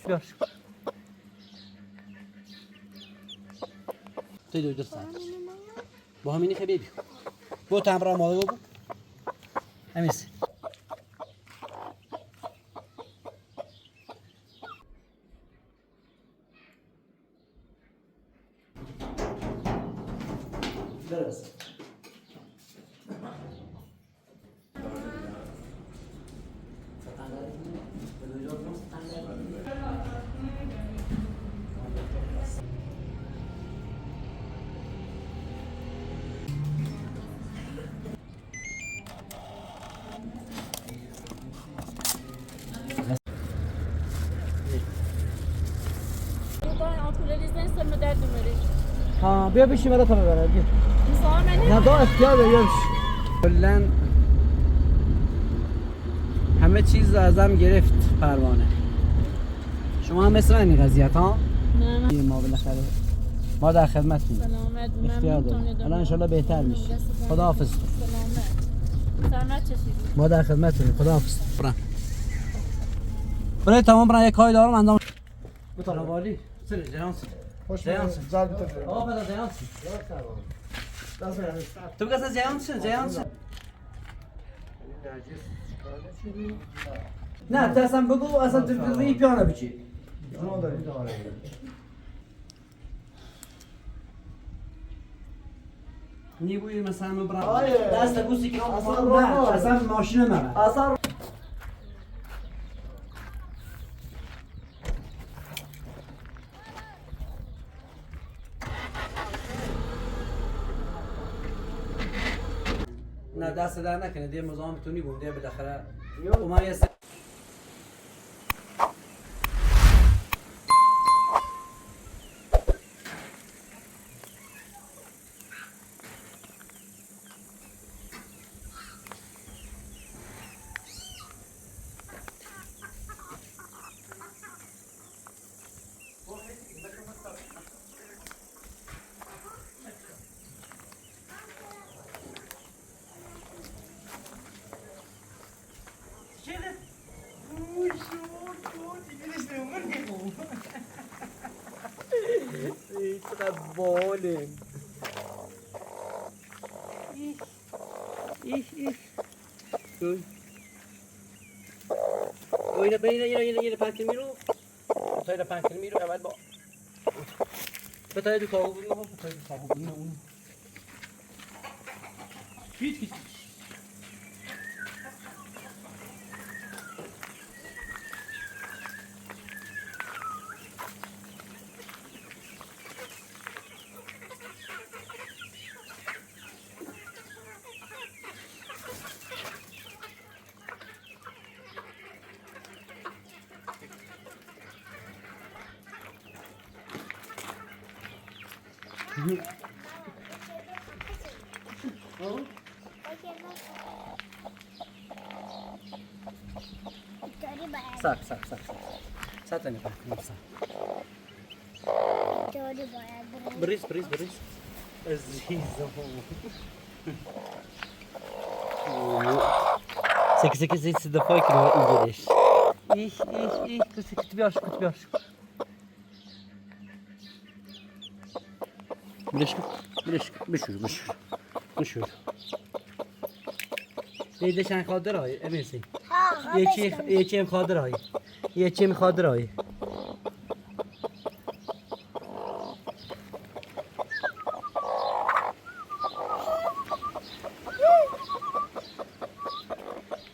بیار توی دو ساعت با همینی که بیبی بو تمرا ماله بو همیشه درست ها بیا بشی برات ببرم بیا نه دا اختیار داریم کلا همه چیز ازم گرفت پروانه شما هم مثل این قضیه ها نه ما بالاخره ما در خدمتتونیم سلامت اختیار داریم الان ان شاء الله بهتر میشه خداحافظ سلامت چه چیزی ما در خدمتتونیم خداحافظ برای تمام برای یک کاری دارم انجام بطلع والی سر جهانسی خوش جهانسی زال بتفرج آقا بذار جهانسی تو بگذار جهانسی نه تو اصلا بگو اصلا تو روی پیانو بچی نیبوی مثلا مبرم دست بوسی که اصلا ماشین منه اصلا نه دست در نکنه دیگه مزاحمتونی گونده بالاخره اومد یه چقدر باله اینه پنکل میرو تایید پنکل میرو اول با بتاید دو کاغو بگو بتاید دو کاغو بگو اون هیچ ساعت نمی‌کنم بریز عزیزم سکی دفعه که رو اینجوریش کت بیارش بشور دیده چند خاطر های امیرسی یکی هم خاطر های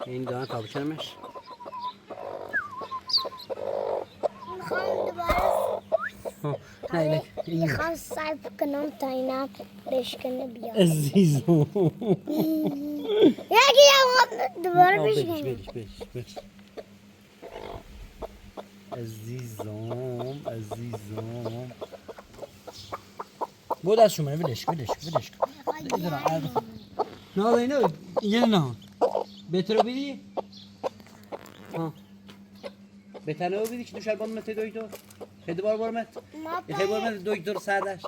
این دارن تابو چرمش میخوام صرف کنم تا اینا بشکنه بیاد عزیزم یکی دوباره بشکنه بش عزیزم بود از شما ولش کن نه اینو یه نه بهتر بری بهتر بری که دوشار بان مت دویدو خیلی بار مت دویدو سردش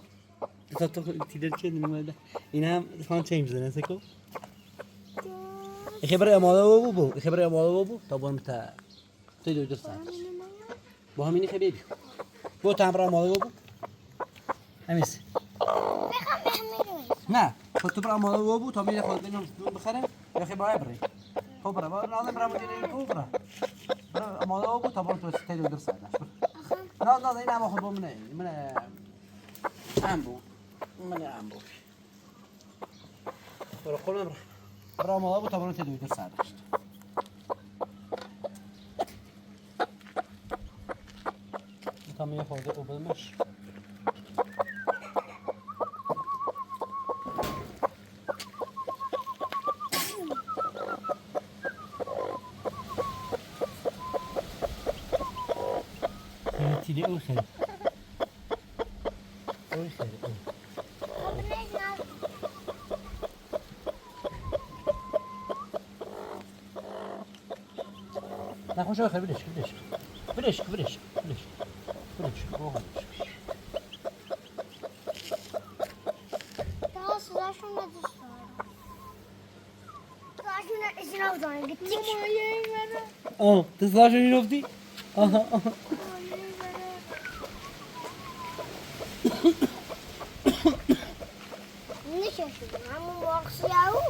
تو تیدر چه نمیده این هم خان چه میزنه سکو خبر اماده بو تا بان مت دویدو سردش با همینی خیلی بیو بو تمرا مالو بو همیس بخوام به همه روی نه خود تو برا مالو بو تا میره خود بینم بخره یا خیلی باید بری خب برا نازم برا مجیلی تو برا مالو بو تا برو تو استیدو درست داشت نه این هم خود من امبو من امبو برو خودم برا مالو بو تا برو استیدو درست داشت تا میره خود او بدمش تیلی او خیلی او خیلی او نخوش او خیلی بلش اوه daha sıraşın ne düşüyor? Sıraşın izin alacağını gittik. آه تصلاش این رفتی؟ آها Ne şaşırdın? Ama bu aksı yahu.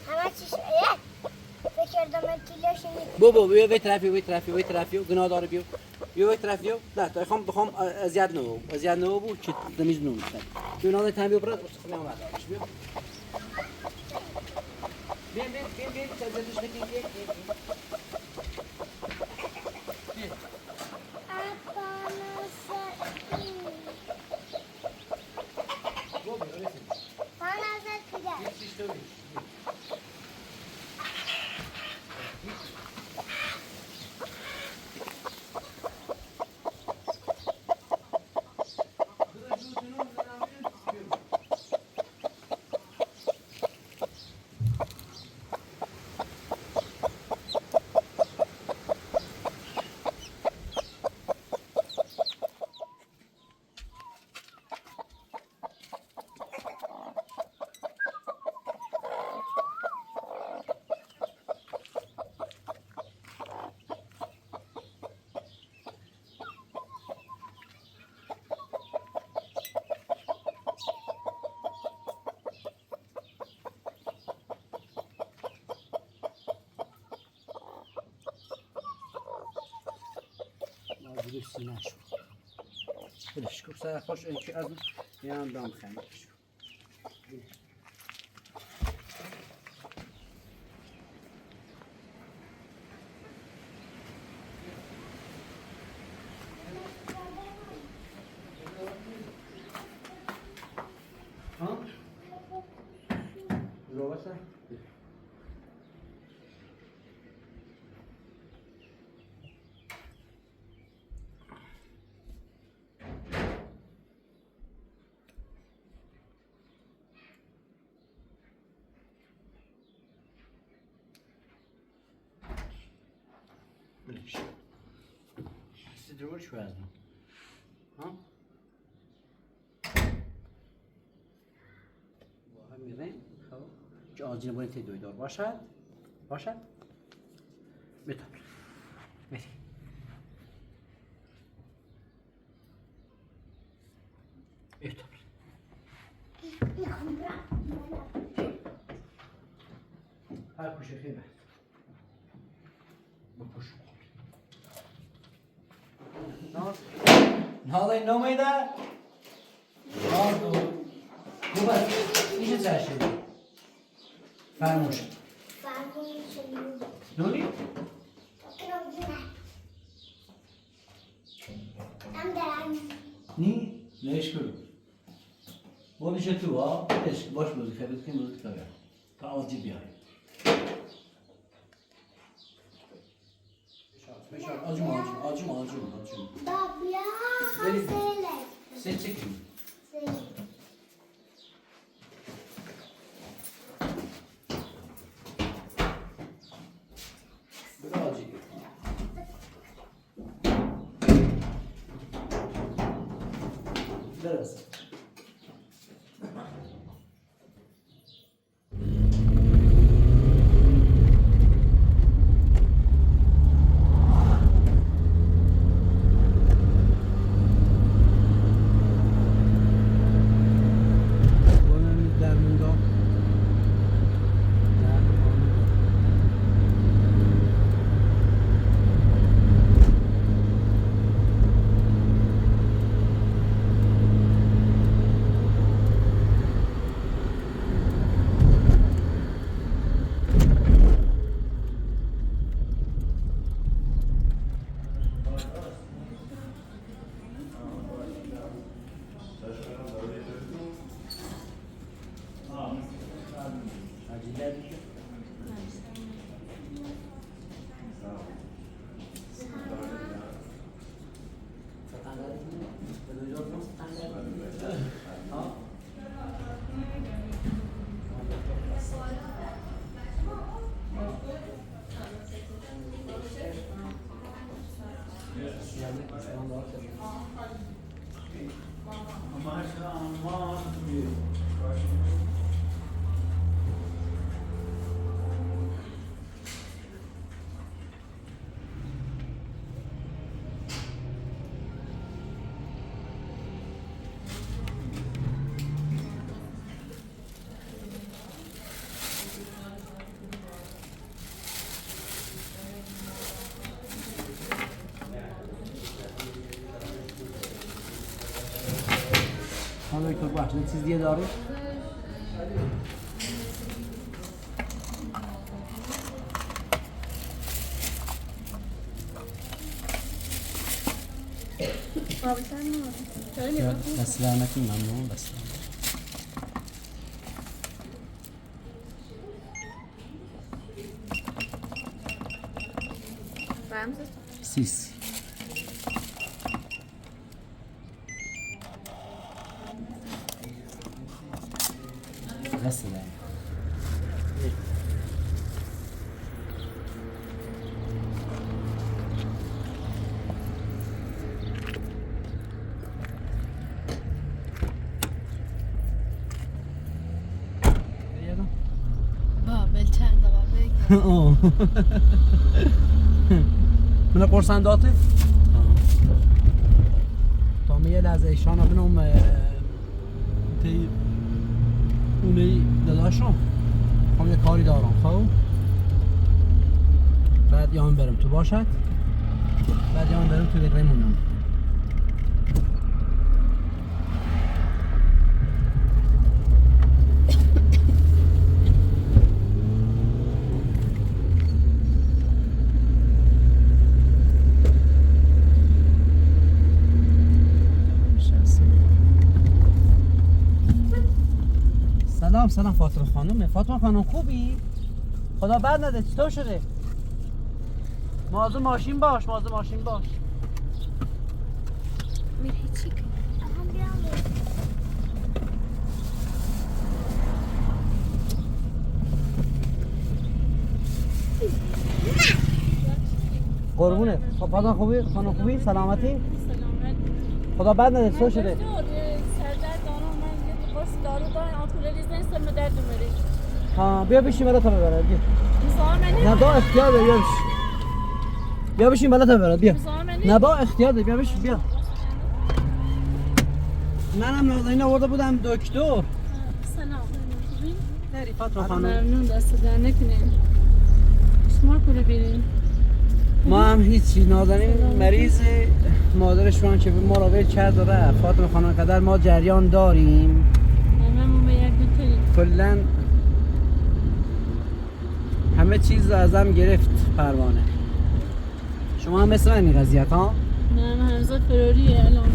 Hemen şişeye. Bekirde mentiyle şimdi. بابا بیا وی طرفیو گناه داره بیو وی طرفیو نه تا بخوام زیاد نو بود چه تمیز نو میشه گناه داره تنبیو برات خودم اومد بیا تزدش بگیم Bana zet gider. دیگه سینه شو بلش کن سر خوش اینکه از میان دام خنده شو ها؟ روباسه؟ بلش سیدرور شو از من ها؟ با هم میریم خب که آجین باید تیدوی دار باشد بتابر بری بتابر هر کشه خیلی بکش ناله نمیده ناله دو بس ایشه چرشه فرموش نونی؟ نی؟ نیش کرو بودیشه تو ها عشق باش بودی خیلی کن بودی که تا آزی بیاری بشار آجوم Babya hasele. sen çekin birazcık biraz حالا دکتر بخش نه چیز دیگه داری؟ بس لعنتی ممنون بس سیس بس لعنتی من قرصان داته؟ تا میگه لحظه ایشان بنام تی اونی داداشم هم یه کاری دارم خب بعد یان برم تو باشد بعد یان برم تو ریمونم سلام فاطمه خانم. فاطمه خانم خوبی؟ خدا بد نده. چطور شده؟ مازو ماشین باش. میری چی کنی؟ قربونه. فاطمه خوبی؟ خانم خوبی؟ سلامتی؟ خدا بد نده. چطور شده؟ ها بیا بشین بالا تا ببرد بیا. نه با اختیار داری بیا بشین بالا تا ببرد بیا. نه با اختیار داری بیا بشین بیا. منم نازنین آورده بودم دکتر. سلام. خوبی؟ نری فاطمه خانم. ممنون دست در نکنین. شما کجا برین؟ ما هم هیچی. نازنین مریض مادرش هم که ما را ول کرد و رفت. فاطمه خانم قدر ما جریان داریم. هممون به یک دو کلاً همه چیز رو ازم گرفت پروانه. شما هم مثل من این قضیت ها؟ نه من همزاد فراریه الان.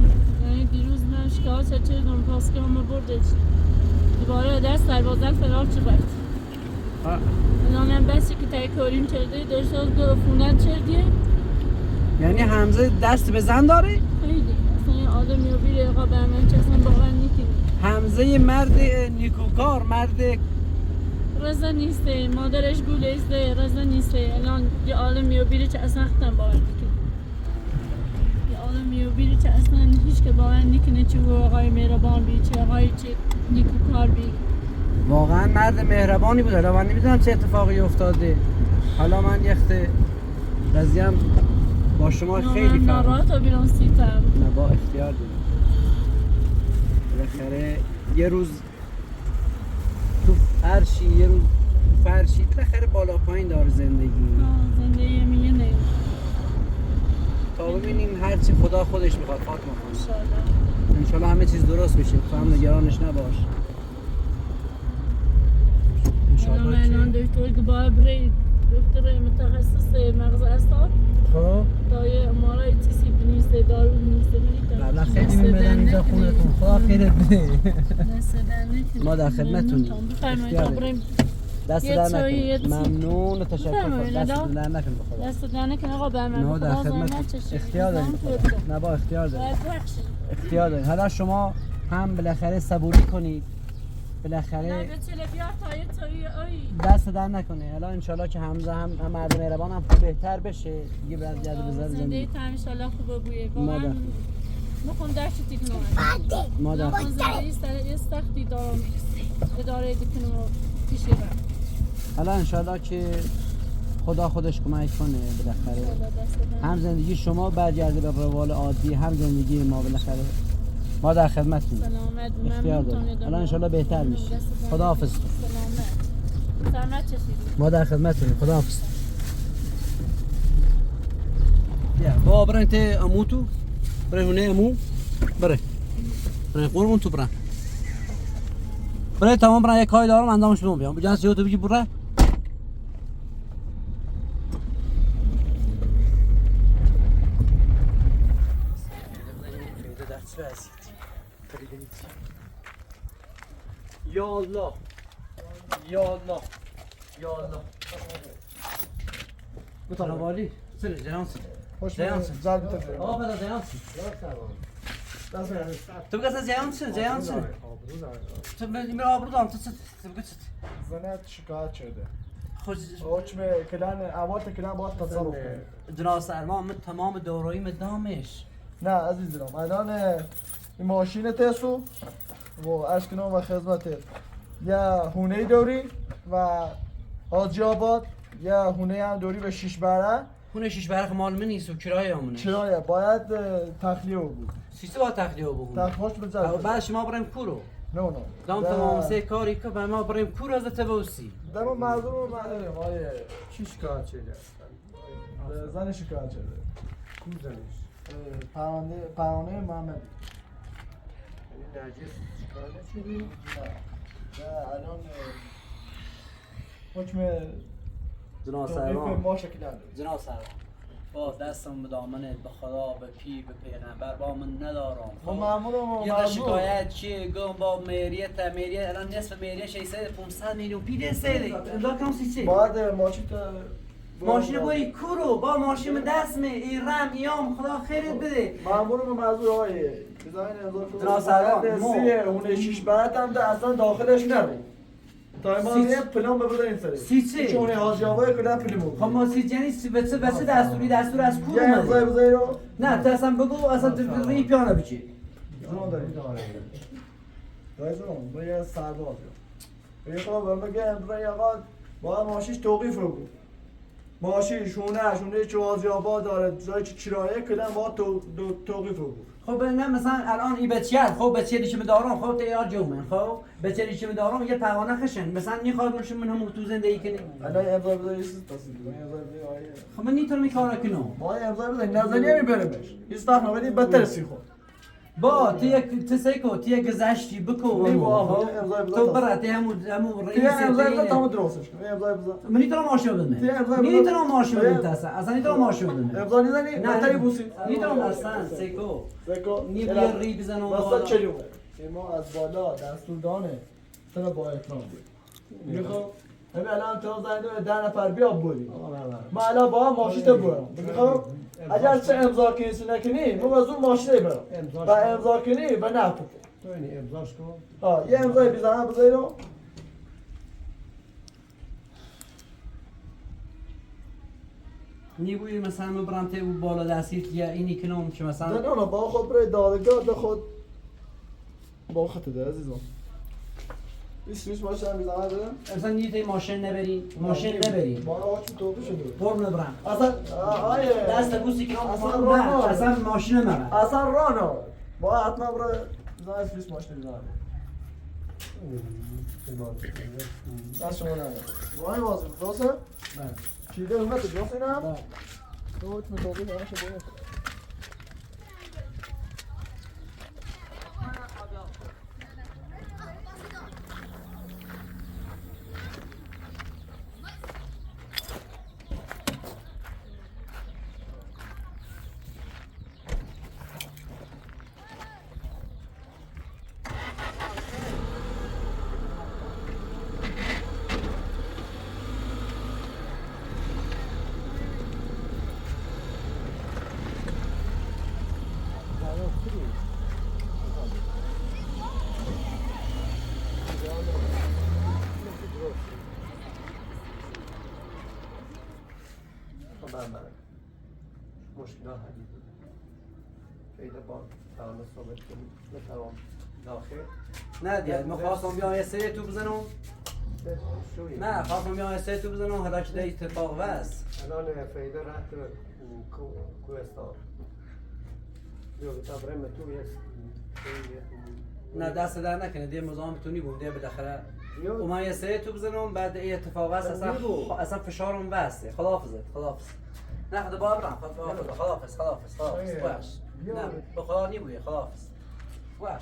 یعنی دیروز من شکایت کردم پاس که همه بردش دوباره دست سربازل فرار شد. الان هم بسی که تایی کاریم کرده داشت گرفونت کردیه. یعنی حمزه دست به زن داره؟ خیلی اصلا یه آدمی رو بیره اقا به من چه اصلا باور نکنی. حمزه یه مرد نیکوکار، مرد رضا نیسته، مادرش گوله ایسته، رضا نیسته. الان یه آدمی رو بیره چه اصلا ختم باور نکنی. یه آدمی رو بیره چه اصلا هیچ که باور نکنه چه آقای مهربان بی، چه آقای چه نیکوکار بی. واقعا مرد مهربانی بود. حالا من نمیدونم چه اتفاقی افتاده. حالا من یخته قضیم با شما خیلی فرق. ناراحت و بیرون سیتم. نه با اختیار دارم. بالاخره یه روز تو فرشی، یه روز تو فرشی، بالاخره بالا پایین داره زندگی. زندگی میگه نه. تا ببینیم هرچی خدا خودش میخواد فاطمه خانم. انشالله. انشالله همه چیز درست میشه. تو هم نگرانش نباش. انشالله الان دکتر که باید برید دکتر متخصص مغز اعصاب. خب تا یه امارای چیزی بنویسه، دارو بنویسه برید. بله خیلی میبرن اینجا خونتون. خدا خیرت بده. دست در نکنید. ما در خدمتتونیم. بفرمایید تا بریم. دست یه در چایی، یه نکنید. چی. ممنون و تشکر. بفرمایید. دست در نکنید بخدا. دست در نکنید آقا به من. نه در خدا خدمت. زحمت کشید. اختیار دارید. نه با اختیار دارید. باید بخشید. اختیار دارید. حالا شما هم بالاخره صبوری کنید. بالاخره نه به تلفیار تایید توی دست در نکنه. الان انشالله که حمزه هم مردم ایران هم بهتر بشه دیگه برگرده به زندگی زندگی. تر انشالله خوبه بویه مادر. واقعا مخون درشتی تکنوم مادر مخون زندگی سختی دارم اداره دکنم و پیشه برم الان انشالله که خدا خودش کمک کنه بالاخره هم زندگی شما برگرده به روال عادی هم زندگی ما بالاخره ما در خدمتتون سلامت اختیار داریم. الان انشالله بهتر میشه. خداحافظ. سلامت چشیدی ما در خدمتتونیم. خداحافظ. یا بابا برای انت اموتو برای هونه امو برای قرمون تو برای تمام برای یک کاری دارم انجامش بدم بیام بجان سیو تو بگی برای یا الله یا الله یا الله متوالی سر جنانسی جنانسی آقا بذار جنانسی تو بگذار جنانسی تو میره آبرو دارم تو بگذار زنت شکایت شده خوش حکم کلان اوات کلان باید تصرف کنه جناب سرما من تمام دوراییم دامش نه عزیز دلم الان این ماشین تسو و اشکنان و خدمت یا هونه دوری و حاجی آباد یا هونه هم دوری به شیش بره خونه شیش برخ مال من نیست و کرایه همونه چرا باید تخلیه بود سیسی با تخلیه بگونه تخلیهش بزرد بعد شما بریم کورو نه دام تمام سه کاری که به ما بریم کورو از تبوسی دم مردم رو مردم آیه چی شکایت شده زن شکایت شده کو زنش پرانه محمد یعنی نرجس شکایت شدی؟ نه الان حکم جناب توقیف سرما ما شکل نداره جناب سرما با دستم به دامنت به خدا به پی به پیغمبر با من ندارم ما مامورم و یه مردم شکایت چیه گم با مریت الان نصف میریه 600 500 میلیون پیده سیده امضا کنم سی باید ماشین تا ماشین بایی کورو با ماشین دست می ایرم ایام خدا خیرت بده مامورم و مردم آیه بزنین امضا کنم جناب سرما، باید ما- سیه اون شیش برات هم ده اصلا داخلش نره تا ما سی- یه پلان ببرین سری سی چه؟ چون حاجی آبای کلا پلی بود خب ما سی جنی بچه دستور از کور یه امضای اومده بزنین رو نه تو اصلا بگو اصلا تو ری پیانو بچی زمان داریم رایزون باید سرباز یه خب بگه امضای آقا با ماشیش توقیف رو بود ماشین شونه چه حاجی آباد داره جای کرایه کلا با توقیف رو بود خب نه مثلا الان این بچه خب بچه دیگه دارم خب تیار جومن خب بچه دیگه دارم یه پروانه خشن مثلا میخواد من هم تو زندگی کنی الان امضا بزنید تصدیق امضا بزنید خب من نیتون میکارا کنم ما امضا بزنید نزنی میبرمش استخنا بدید بدتر سیخو با تو سیکو تو گذشتی بکو نی با خب؟ امضا بزن تو برات همو یه امضا بزن رئیس تمام درستش کن امضا بزن من نیتون ماشو بدم امضا نیتون ماشو بدم اصلا نیتون ماشو بدم امضا نزنی بدتری بوسی نیتون اصلا سیکو بکو نی بیا ری بزنم واسه چلومه ما از بالا دستور دانه چرا با اکرام بود میخوام همین الان تو زنده 10 نفر بیا بودی ما الان با ماشین برم میخوام اگر چه امضا کسی نکنی ما از اون ماشین برم و امضا کنی و نه تو اینی امضاش کن یه امضای بزنم بذارم نیبوی مثلا مبرم ته بالا دستیت یا اینی کنم که مثلا نه با خود برای دادگاه ده خود با خود ده عزیزم بیش ماشین بزنم بدم مثلا نیت ماشین نبری با آچو توبه شده قرب نبرم اصلا آیه دست بوسی کنم اصلا راه اصلا ماشین نبرم اصلا راه نه با حتما برای زنش بیش ماشین بزنم دست شما نده وای واسه درسته؟ چیده اومد درست اینم؟ تو حکم توبه نمیشه بود من مشکل حلی پیدا با تمام ثابت کنیم بتوام داخل نه دیگه ما خواستم بیام یه سری تو بزنم شوی نه خواستم بیام یه سری تو بزنم حالا که ده اتفاق وست الان فایده رفت کوهستان جو تبرم تو نه دست در نکنه دیگه مزاحم بتونی بونده بالاخره و من یه سری تو بزنم بعد این اتفاق وست اصلا فشارم وسته خداحافظ نه خدا بابرم خداحافظ باش نه به خدا نیبویه خداحافظ باش